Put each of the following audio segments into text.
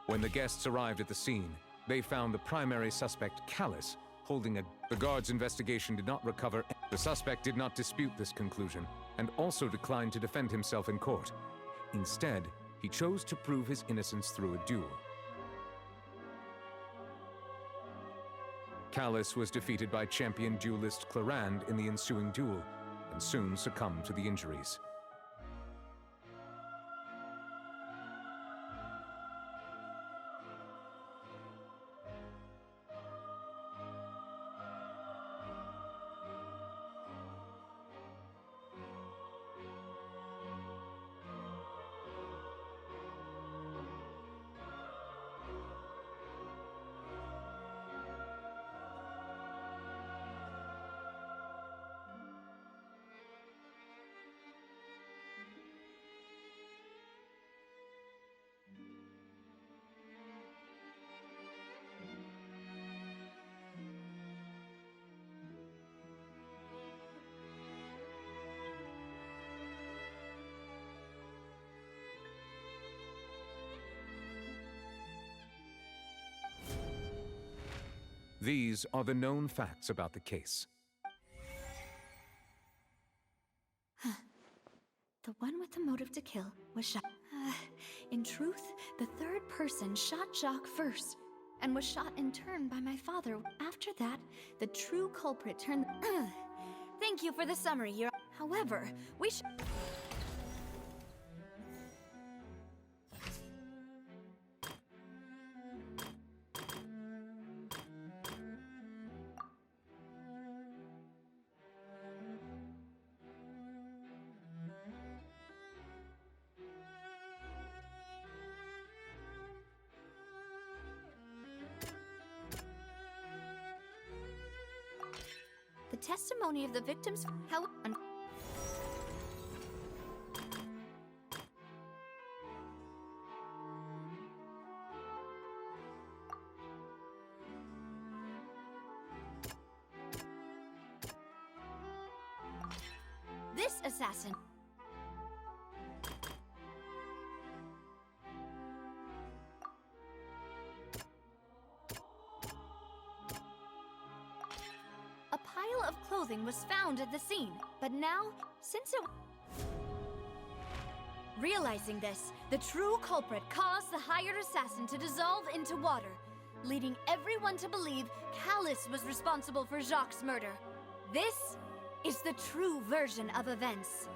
When the guests arrived at the scene, they found the primary suspect, Callas, holding a... The guard's investigation did not recover. The suspect did not dispute this conclusion, and also declined to defend himself in court. Instead, he chose to prove his innocence through a duel. Callas was defeated by champion duelist Clarand in the ensuing duel, and soon succumbed to the injuries. These are the known facts about the case. The one with the motive to kill was shot. In truth, the third person shot Jacques first, and was shot in turn by my father. After that, the true culprit turned... Thank you for the summary, Your... However, we should... The testimony of the victims... How... This assassin... A pile of clothing was found at the scene, but now, since it... Realizing this, the true culprit caused the hired assassin to dissolve into water, leading everyone to believe Callas was responsible for Jacques' murder. This is the true version of events.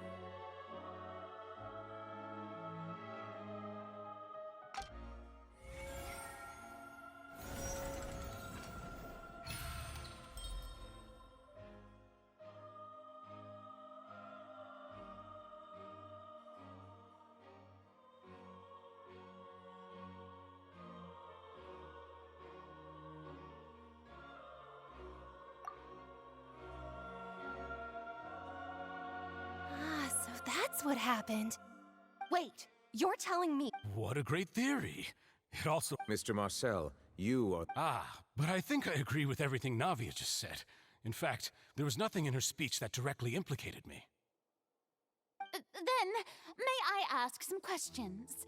That's what happened. Wait, you're telling me... What a great theory. It also... Mr. Marcel, you are... But I think I agree with everything Navia just said. In fact, there was nothing in her speech that directly implicated me. Then, may I ask some questions?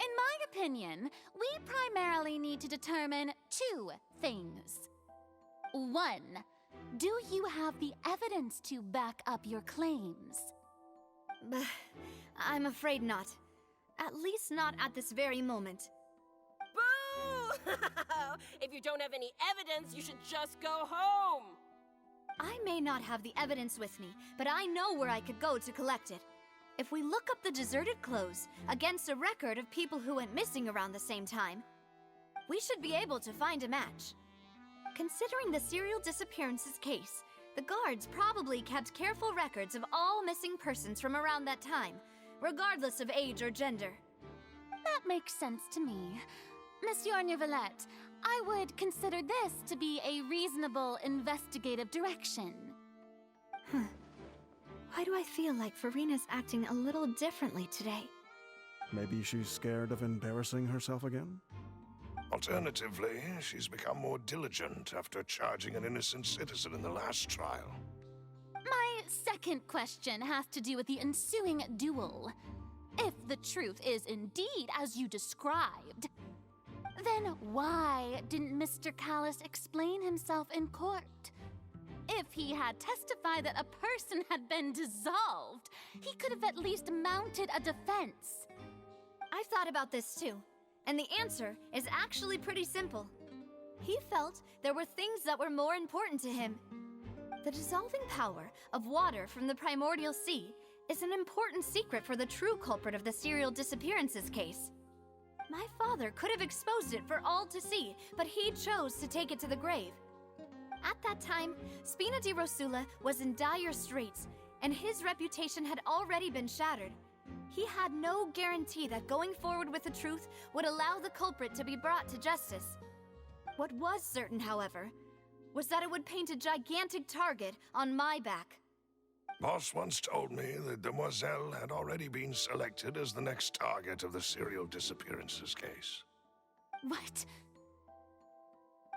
In my opinion, we primarily need to determine two things. One, do you have the evidence to back up your claims? I'm afraid not. At least not at this very moment. Boo! If you don't have any evidence, you should just go home! I may not have the evidence with me, but I know where I could go to collect it. If we look up the deserted clothes against a record of people who went missing around the same time, we should be able to find a match. Considering the serial disappearances case, the guards probably kept careful records of all missing persons from around that time, regardless of age or gender. That makes sense to me. Monsieur Neuvillette, I would consider this to be a reasonable investigative direction. Why do I feel like Farina's acting a little differently today? Maybe she's scared of embarrassing herself again? Alternatively, she's become more diligent after charging an innocent citizen in the last trial. My second question has to do with the ensuing duel. If the truth is indeed as you described, Then why didn't Mr. Callas explain himself in court? If he had testified that a person had been dissolved, he could have at least mounted a defense. I've thought about this too, and the answer is actually pretty simple. He felt there were things that were more important to him. The dissolving power of water from the primordial sea is an important secret for the true culprit of the serial disappearances case. My father could have exposed it for all to see, but he chose to take it to the grave. At that time, Spina di Rosula was in dire straits, and his reputation had already been shattered. He had no guarantee that going forward with the truth would allow the culprit to be brought to justice. What was certain, however, was that it would paint a gigantic target on my back. Boss once told me that Demoiselle had already been selected as the next target of the serial disappearances case. What?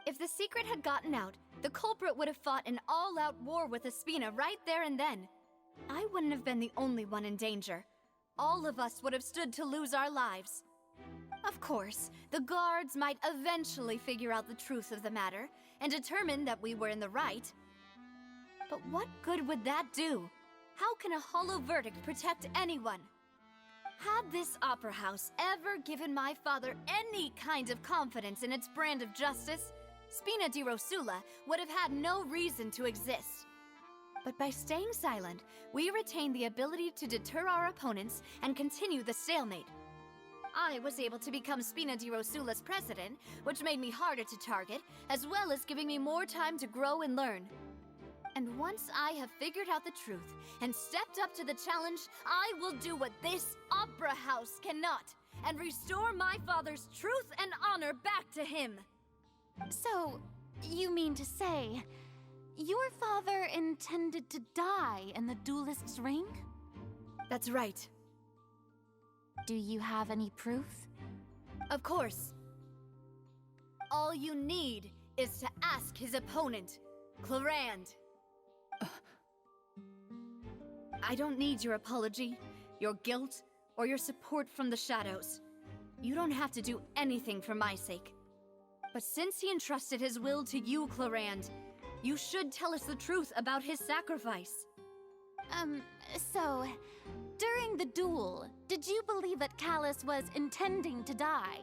If the secret had gotten out, the culprit would have fought an all-out war with Espina right there and then. I wouldn't have been the only one in danger. All of us would have stood to lose our lives. Of course, the guards might eventually figure out the truth of the matter and determine that we were in the right. But what good would that do? How can a hollow verdict protect anyone? Had this opera house ever given my father any kind of confidence in its brand of justice, Spina di Rosula would have had no reason to exist. But by staying silent, we retained the ability to deter our opponents and continue the stalemate. I was able to become Spina di Rosula's president, which made me harder to target, as well as giving me more time to grow and learn. And once I have figured out the truth and stepped up to the challenge, I will do what this opera house cannot, and restore my father's truth and honor back to him. So, you mean to say, your father intended to die in the duelist's ring? That's right. Do you have any proof? Of course. All you need is to ask his opponent, Clarand. I don't need your apology, your guilt, or your support from the shadows. You don't have to do anything for my sake. But since he entrusted his will to you, Clarand, you should tell us the truth about his sacrifice. So, during the duel, did you believe that Callas was intending to die?